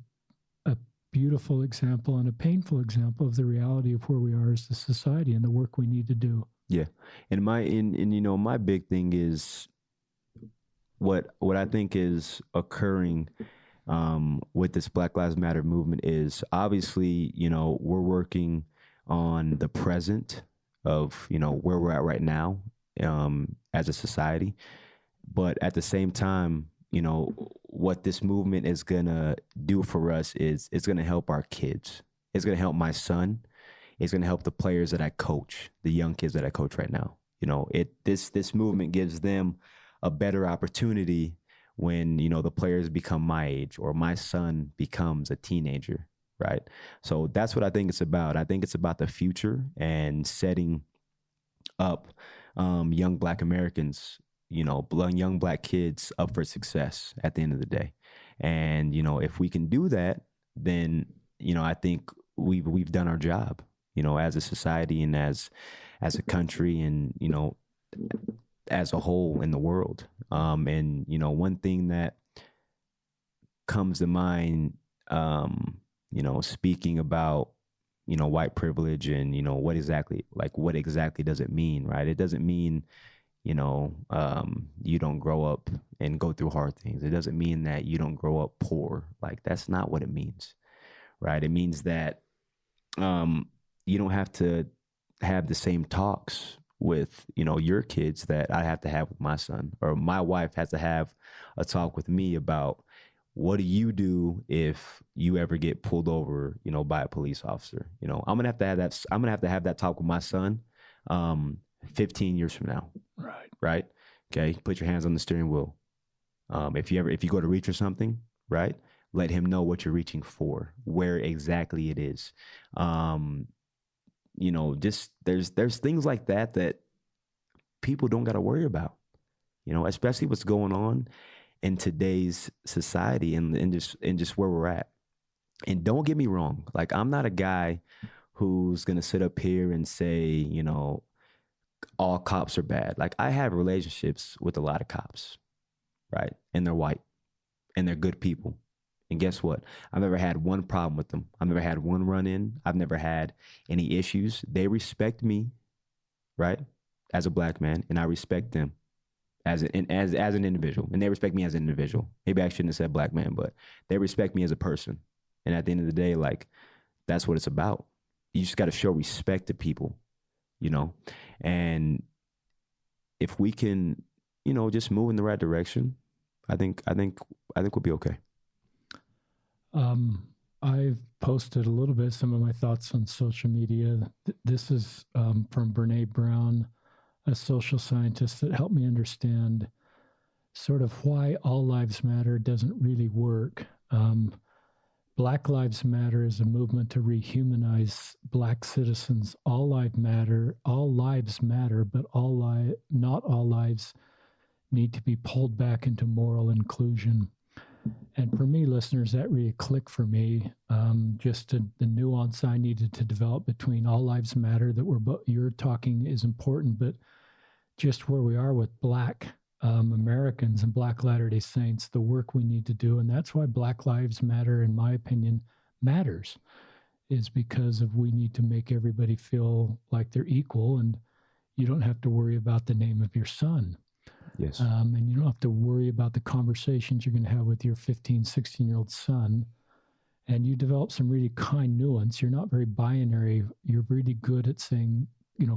beautiful example and a painful example of the reality of where we are as a society and the work we need to do. Yeah. And my big thing is what I think is occurring with this Black Lives Matter movement is, obviously, you know, we're working on the present of, you know, where we're at right now as a society. But at the same time, you know, what this movement is going to do for us is it's going to help our kids. It's going to help my son. It's going to help the players that I coach, the young kids that I coach right now. You know, this movement gives them a better opportunity when, you know, the players become my age or my son becomes a teenager, right? So that's what I think it's about. I think it's about the future and setting up young Black Americans, you know, young Black kids up for success at the end of the day. And, you know, if we can do that, then, you know, I think we've done our job, you know, as a society and as a country and, you know, as a whole in the world. And, you know, one thing that comes to mind, you know, speaking about, you know, white privilege and, you know, what exactly does it mean, right? It doesn't mean, you know, you don't grow up and go through hard things. It doesn't mean that you don't grow up poor. Like, that's not what it means, right? It means that you don't have to have the same talks with, you know, your kids that I have to have with my son, or my wife has to have a talk with me about what do you do if you ever get pulled over, you know, by a police officer. You know, I'm gonna have to have that talk with my son 15 years from now. Right. Okay. Put your hands on the steering wheel. If you go to reach or something, right? let him know what you're reaching for, where exactly it is. Just there's things like that that people don't got to worry about, especially what's going on in today's society and just where we're at. And don't get me wrong, like I'm not a guy who's gonna sit up here and say, all cops are bad. Like I have relationships with a lot of cops, right? And they're white and they're good people. And guess what? I've never had one problem with them. I've never had one run in. I've never had any issues. They respect me, right? As a black man, and I respect them as an individual, and they respect me as an individual. Maybe I shouldn't have said black man, but they respect me as a person. And at the end of the day, like that's what it's about. You just got to show respect to people, and if we can, just move in the right direction, I think we'll be okay. I've posted a little bit some of my thoughts on social media. This is from Brene Brown, a social scientist that helped me understand sort of why all lives matter doesn't really work. Black Lives Matter is a movement to rehumanize Black citizens. All lives matter, but not all lives need to be pulled back into moral inclusion. And for me, listeners, that really clicked for me. The nuance I needed to develop between all lives matter that you're talking is important, but just where we are with Black Americans and Black Latter-day Saints, the work we need to do. And that's why Black Lives Matter, in my opinion, matters, is because we need to make everybody feel like they're equal, and you don't have to worry about the name of your son. Yes. And you don't have to worry about the conversations you're going to have with your 15, 16-year-old son. And you develop some really kind nuance. You're not very binary. You're really good at saying,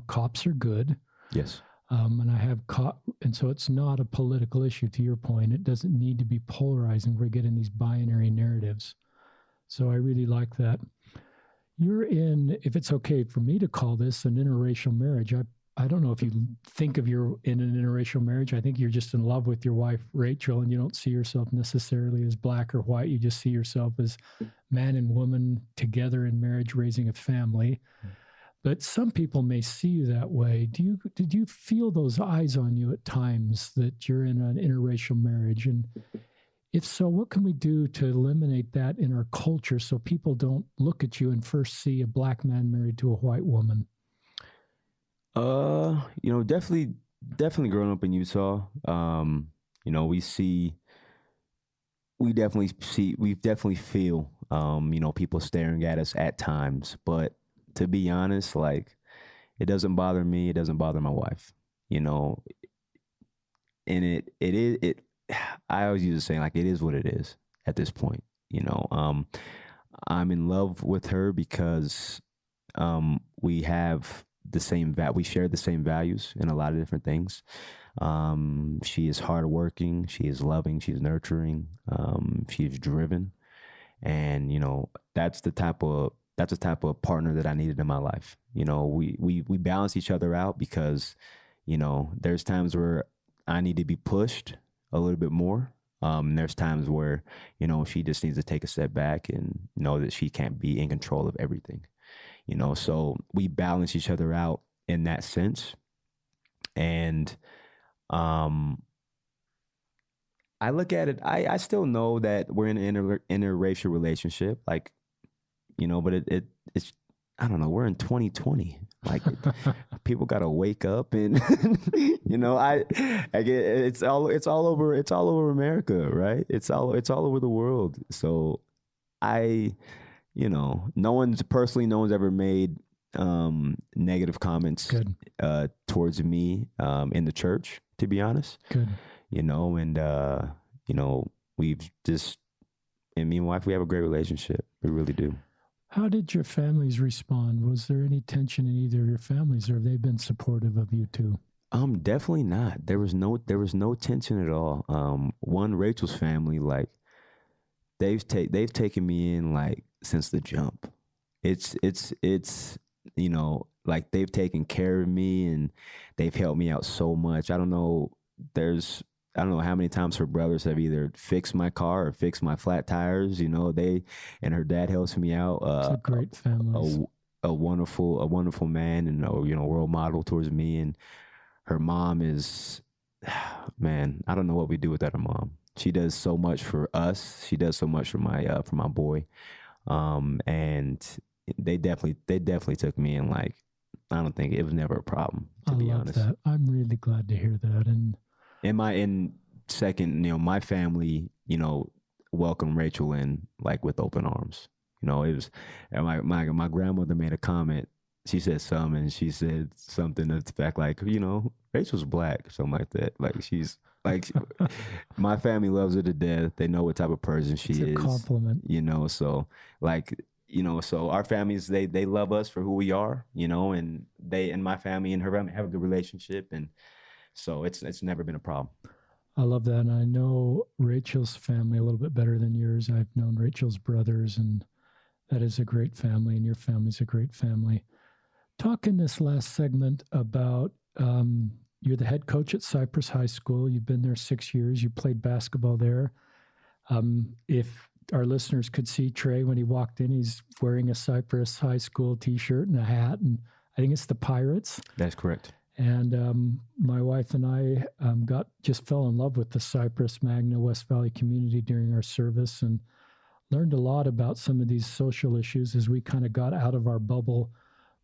cops are good. Yes. And so it's not a political issue, to your point. It doesn't need to be polarizing. We're getting these binary narratives. So I really like that. You're in, if it's okay for me to call this an interracial marriage, I don't know if you think of you're in an interracial marriage. I think you're just in love with your wife, Rachel, and you don't see yourself necessarily as Black or white. You just see yourself as man and woman together in marriage, raising a family. But some people may see you that way. Did you feel those eyes on you at times that you're in an interracial marriage? And if so, what can we do to eliminate that in our culture so people don't look at you and first see a Black man married to a white woman? Definitely growing up in Utah, we definitely feel, people staring at us at times. But to be honest, like, it doesn't bother me. It doesn't bother my wife, and I always use the saying, like, it is what it is at this point, I'm in love with her because, we have we share the same values in a lot of different things. She is hardworking, she is loving, she's nurturing, she's driven. And, that's the type of partner that I needed in my life. We balance each other out because, there's times where I need to be pushed a little bit more. There's times where, she just needs to take a step back and know that she can't be in control of everything. So we balance each other out in that sense. And I look at it, I still know that we're in an interracial relationship, like, but it's, I don't know, we're in 2020. Like, people got to wake up and, I get, it's all over America, right? It's all over the world. So no one's ever made negative comments towards me in the church, to be honest. Good. We've just, and me and my wife, we have a great relationship. We really do. How did your families respond? Was there any tension in either of your families, or have they been supportive of you too? Definitely not. There was no tension at all. Rachel's family, like, they've taken me in, like, since the jump. It's like, they've taken care of me and they've helped me out so much. I don't know. There's I don't know how many times her brothers have either fixed my car or fixed my flat tires. And her dad helps me out. It's a great families. A wonderful man, and role model towards me. And her mom is, man, I don't know what we do without her mom. She does so much for us. She does so much for my boy. And they definitely took me, and like, I don't think it was never a problem, to I be love honest. that. I'm really glad to hear that. And In second, my family, welcomed Rachel in like with open arms. It was, and my grandmother made a comment. She said something, and she said something to the fact like, Rachel's black, something like that. Like, she's like, my family loves her to death. They know what type of person she it's a is. compliment. So like, so our families, they love us for who we are, and my family and her family have a good relationship, and so it's never been a problem. I love that. And I know Rachel's family a little bit better than yours. I've known Rachel's brothers, and that is a great family, and your family's a great family. Talk in this last segment about you're the head coach at Cyprus High School. You've been there 6 years. You played basketball there. If our listeners could see Tré when he walked in, he's wearing a Cyprus High School T-shirt and a hat, and I think it's the Pirates. That's correct. And my wife and I just fell in love with the Cyprus Magna West Valley community during our service, and learned a lot about some of these social issues as we kind of got out of our bubble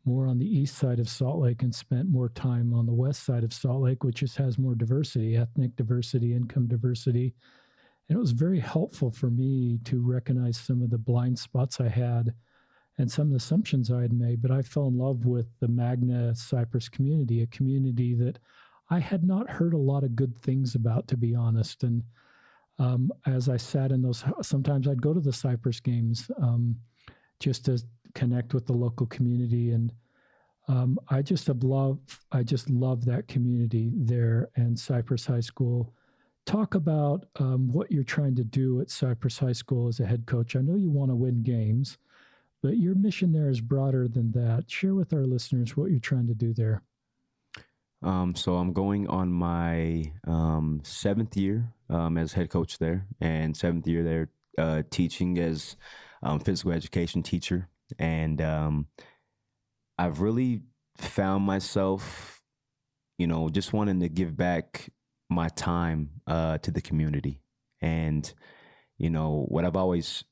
more on the east side of Salt Lake and spent more time on the west side of Salt Lake, which just has more diversity, ethnic diversity, income diversity. And it was very helpful for me to recognize some of the blind spots I had and some of the assumptions I had made. But I fell in love with the Magna Cyprus community, a community that I had not heard a lot of good things about, to be honest. And as I sat in those, sometimes I'd go to the Cyprus games just to connect with the local community. And I just love that community there and Cyprus High School. Talk about what you're trying to do at Cyprus High School as a head coach. I know you want to win games, but your mission there is broader than that. Share with our listeners what you're trying to do there. So I'm going on my 7th year as head coach there, and 7th year there teaching as physical education teacher. And I've really found myself, just wanting to give back my time to the community. And, what I've always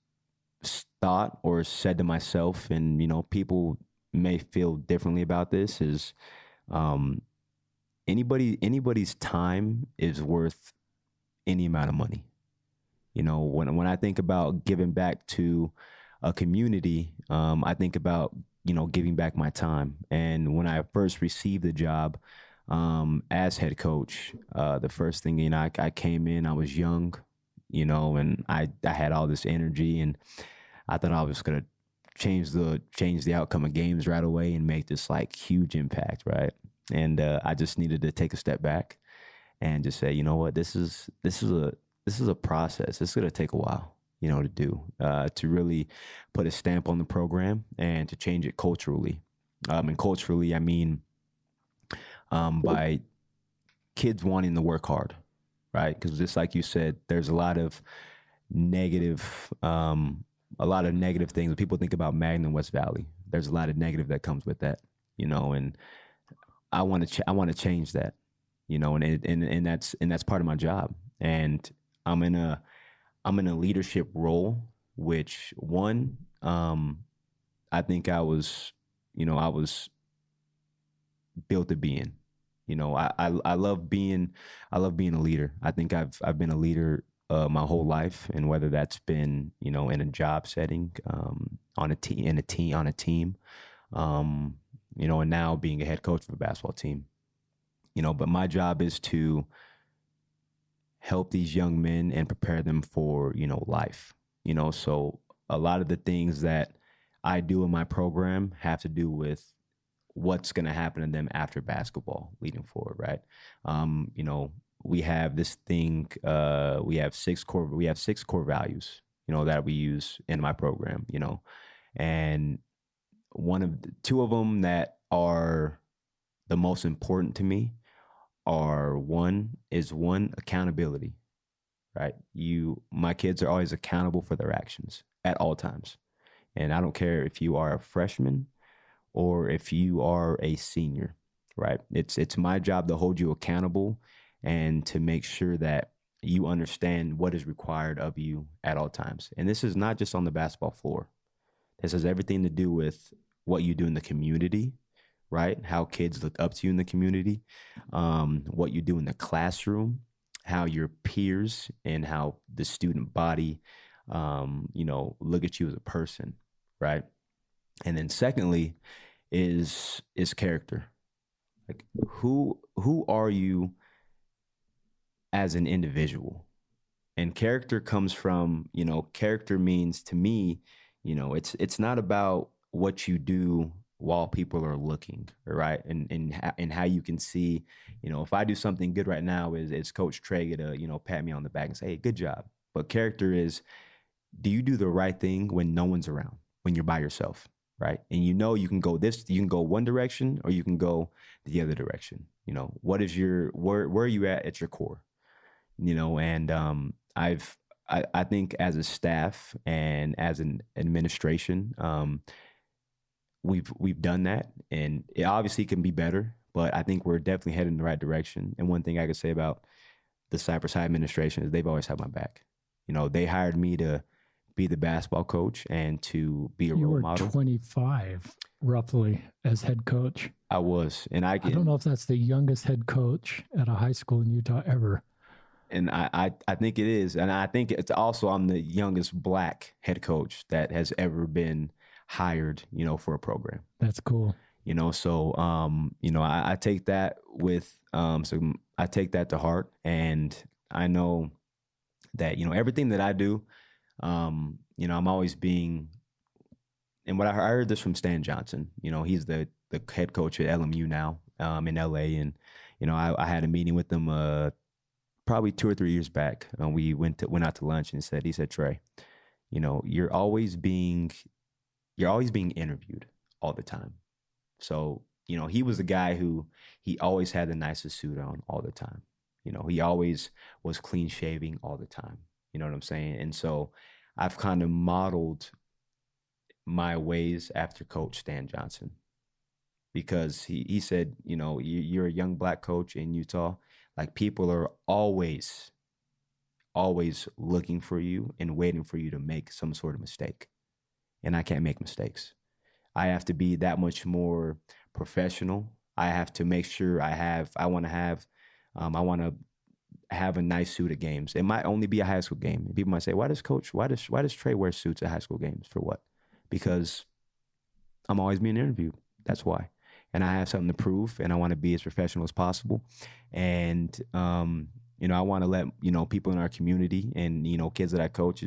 thought or said to myself, and, people may feel differently about this, is anybody's time is worth any amount of money. When I think about giving back to a community, I think about, giving back my time. And when I first received the job as head coach, the first thing, I came in, I was young, and I had all this energy, and I thought I was going to change the outcome of games right away and make this like huge impact, right? And I just needed to take a step back and just say, you know what, this is a process. It's going to take a while, to do, to really put a stamp on the program and to change it culturally. And culturally, I mean, by kids wanting to work hard, right? Because just like you said, there's a lot of negative things. When people think about Magna West Valley, there's a lot of negative that comes with that, and I want to change that, and that's part of my job. And I'm in a leadership role, which one, I think I was built to be in. I love being a leader. I think I've been a leader my whole life, and whether that's been in a job setting, on a team, and now being a head coach of a basketball team. But my job is to help these young men and prepare them for life. So a lot of the things that I do in my program have to do with what's going to happen to them after basketball leading forward, right? We have this thing, we have six core values, that we use in my program, and two of them that are the most important to me are one accountability, right? My kids are always accountable for their actions at all times. And I don't care if you are a freshman or if you are a senior, right? It's my job to hold you accountable and to make sure that you understand what is required of you at all times. And this is not just on the basketball floor. This has everything to do with what you do in the community, right? How kids look up to you in the community, what you do in the classroom, how your peers and how the student body, look at you as a person, right? And then secondly is character. Like who are you as an individual? And character comes from, character means to me, it's not about what you do while people are looking, right? And how you can see, if I do something good right now, is Coach Tré to, pat me on the back and say, hey, good job. But character is, do you do the right thing when no one's around, when you're by yourself, right? And you can go one direction or you can go the other direction. What is where are you at your core? And I think as a staff and as an administration, we've done that, and it obviously can be better, but I think we're definitely heading in the right direction. And one thing I could say about the Cyprus High administration is they've always had my back. They hired me to be the basketball coach and to be a role model. You were 25 roughly as head coach. I was, and I don't know if that's the youngest head coach at a high school in Utah ever. And I think it is. And I think it's also, I'm the youngest Black head coach that has ever been hired, for a program. That's cool. So, I take that I take that to heart. And I know that, everything that I do, I'm always being, and I heard this from Stan Johnson, he's the head coach at LMU now, in LA. And, I had a meeting with him, probably 2 or 3 years back. We went out to lunch and he said, Tré, you're always being interviewed all the time. So, he was the guy who, he always had the nicest suit on all the time. He always was clean shaving all the time. You know what I'm saying? And so I've kind of modeled my ways after Coach Stan Johnson, because he said, you're a young Black coach in Utah. Like, people are always looking for you and waiting for you to make some sort of mistake. And I can't make mistakes. I have to be that much more professional. I have to make sure I want to have a nice suit at games. It might only be a high school game. People might say, why does Tré wear suits at high school games? For what? Because I'm always being interviewed. That's why. And I have something to prove, and I want to be as professional as possible. And, I want to let, people in our community and, kids that I coach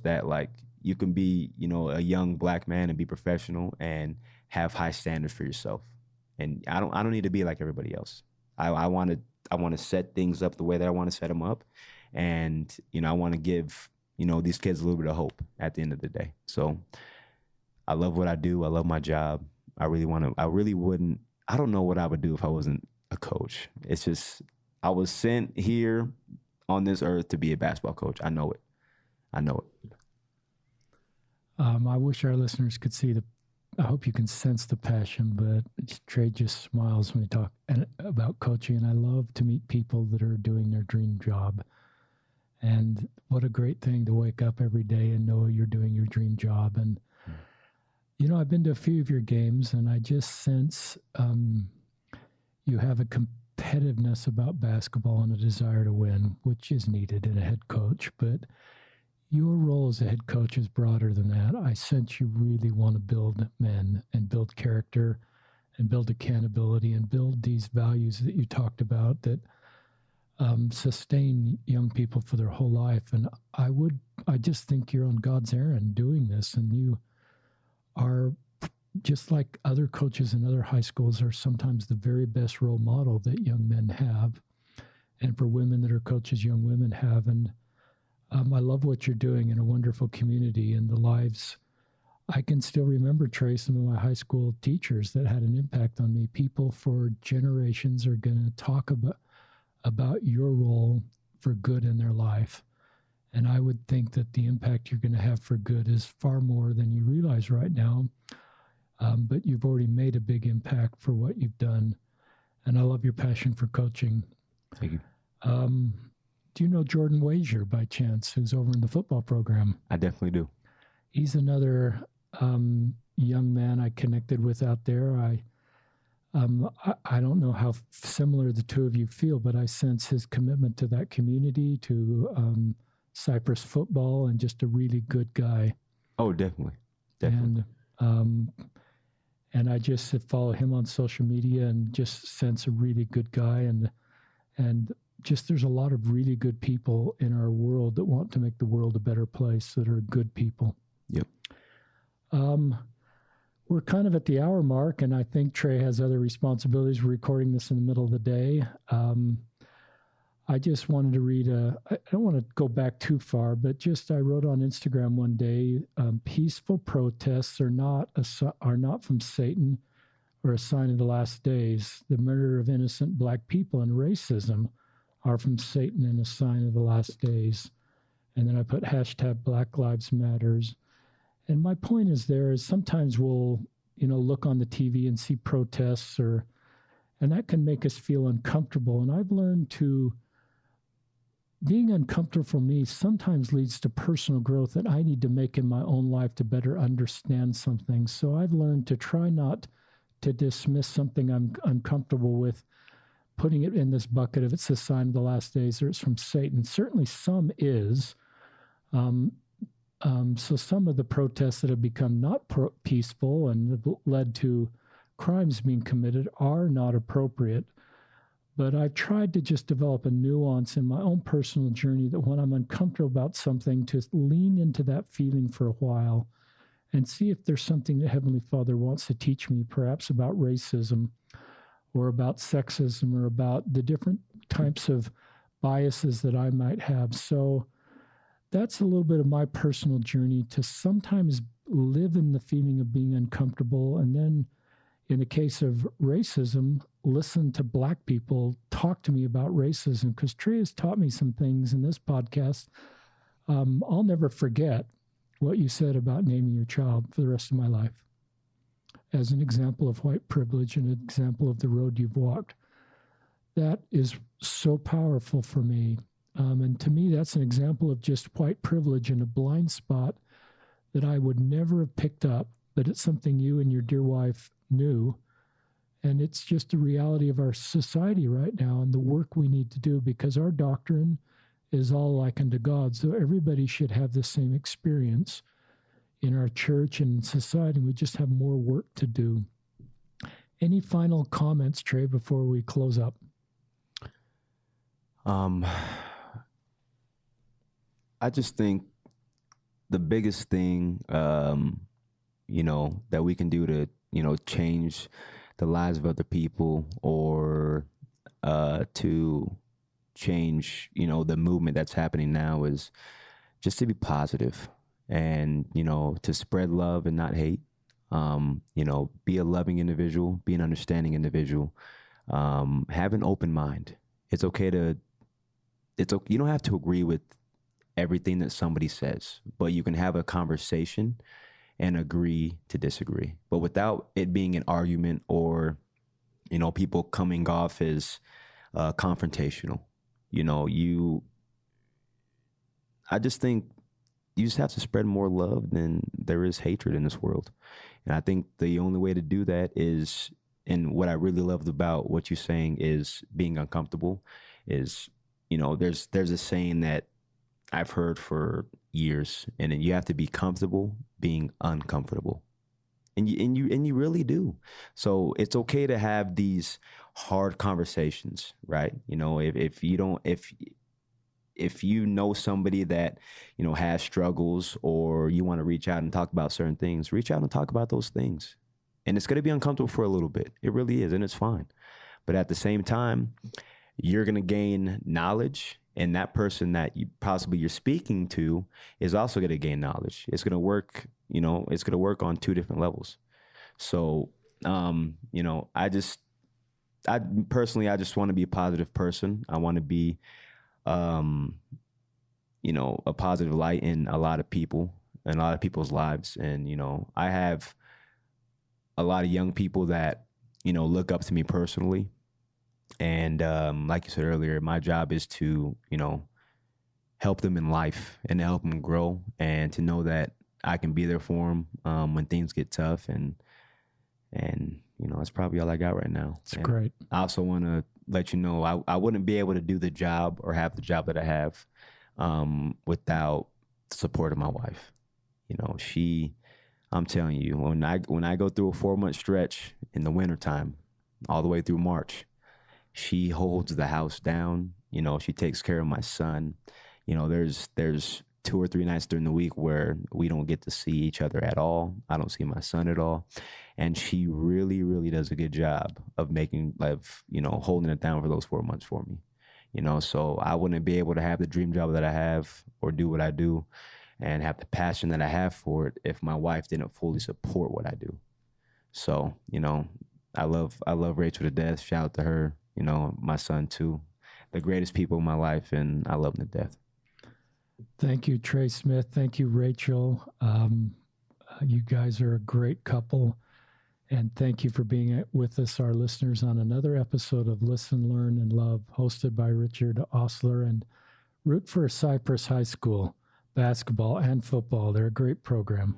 that, like, you can be, a young Black man and be professional and have high standards for yourself. And I don't need to be like everybody else. I want to set things up the way that I want to set them up. And, I want to give, these kids a little bit of hope at the end of the day. So I love what I do. I love my job. I don't know what I would do if I wasn't a coach. It's just, I was sent here on this earth to be a basketball coach. I know it. I wish our listeners could see I hope you can sense the passion, but Tré just smiles when he talks about coaching. And I love to meet people that are doing their dream job. And what a great thing to wake up every day and know you're doing your dream job. And, I've been to a few of your games, and I just sense you have a competitiveness about basketball and a desire to win, which is needed in a head coach. But your role as a head coach is broader than that. I sense you really want to build men and build character and build accountability and build these values that you talked about that sustain young people for their whole life. And I just think you're on God's errand doing this, and you are, just like other coaches in other high schools, are sometimes the very best role model that young men have, and for women that are coaches, young women have. And I love what you're doing in a wonderful community and the lives I can still remember, Trey, some of my high school teachers that had an impact on me. People for generations are going to talk about your role for good in their life. And I would think that the impact you're going to have for good is far more than you realize right now. But you've already made a big impact for what you've done. And I love your passion for coaching. Thank you. Do you know Jordan Wazier by chance, who's over in the football program? I definitely do. He's another young man I connected with out there. I don't know how similar the two of you feel, but I sense his commitment to that community, to Cyprus football, and just a really good guy. Oh, definitely. Definitely. And I just follow him on social media and just sense a really good guy. And just there's a lot of really good people in our world that want to make the world a better place, that are good people. Yep. We're kind of at the hour mark, and I think Trey has other responsibilities. We're recording this in the middle of the day. I just wanted to read I don't want to go back too far, but just I wrote on Instagram one day, peaceful protests are not from Satan or a sign of the last days. The murder of innocent Black people and racism are from Satan and a sign of the last days. And then I put hashtag Black Lives Matters. And my point is sometimes we'll, look on the TV and see protests and that can make us feel uncomfortable. And I've learned being uncomfortable for me sometimes leads to personal growth that I need to make in my own life to better understand something. So I've learned to try not to dismiss something I'm uncomfortable with, putting it in this bucket of it's a sign of the last days or it's from Satan. Certainly some is. So some of the protests that have become not peaceful and have led to crimes being committed are not appropriate. But I've tried to just develop a nuance in my own personal journey that when I'm uncomfortable about something, to lean into that feeling for a while and see if there's something that Heavenly Father wants to teach me, perhaps about racism or about sexism or about the different types of biases that I might have. So that's a little bit of my personal journey, to sometimes live in the feeling of being uncomfortable. And then in the case of racism, listen to Black people talk to me about racism, because Trey has taught me some things in this podcast. I'll never forget what you said about naming your child for the rest of my life, as an example of white privilege and an example of the road you've walked. That is so powerful for me. And to me, that's an example of just white privilege and a blind spot that I would never have picked up, but it's something you and your dear wife knew. And it's just the reality of our society right now and the work we need to do, because our doctrine is all like unto God. So everybody should have the same experience in our church and society. We just have more work to do. Any final comments, Trey, before we close up? I just think the biggest thing, that we can do to, change the lives of other people, or to change, the movement that's happening now, is just to be positive and, to spread love and not hate. Be a loving individual, be an understanding individual, have an open mind. It's okay you don't have to agree with everything that somebody says, but you can have a conversation and agree to disagree, but without it being an argument or, people coming off as confrontational. I just think you just have to spread more love than there is hatred in this world. And I think the only way to do that is, and what I really loved about what you're saying is being uncomfortable is, there's a saying that I've heard for years, and then you have to be comfortable being uncomfortable. And you really do. So it's okay to have these hard conversations, right? If you know somebody that, has struggles, or you want to reach out and talk about certain things, reach out and talk about those things. And it's going to be uncomfortable for a little bit. It really is, and it's fine. But at the same time, you're going to gain knowledge, and that person that you're speaking to is also going to gain knowledge. It's going to work you know, it's going to work on two different levels. So, you know, I personally, I just want to be a positive person. I want to be, um, you know, a positive light in a lot of people and a lot of people's lives. And, you know, I have a lot of young people that, you know, look up to me personally. And like you said earlier, my job is to, you know, help them in life and to help them grow and to know that I can be there for them when things get tough. And you know, that's probably all I got right now. It's great. I also want to let you know I wouldn't be able to do the job or have the job that I have without the support of my wife. You know, I'm telling you, when I go through a 4-month stretch in the wintertime, all the way through March, she holds the house down. You know, she takes care of my son. You know, there's 2 or 3 nights during the week where we don't get to see each other at all. I don't see my son at all. And she really, really does a good job of you know, holding it down for those 4 months for me. You know, so I wouldn't be able to have the dream job that I have or do what I do and have the passion that I have for it if my wife didn't fully support what I do. So, you know, I love Rachel to death. Shout out to her, you know, my son too. The greatest people in my life, and I love them to death. Thank you, Tré Smith. Thank you, Rachel. You guys are a great couple. And thank you for being with us, our listeners, on another episode of Listen, Learn, and Love, hosted by Richard Osler. And root for Cyprus High School, basketball and football. They're a great program.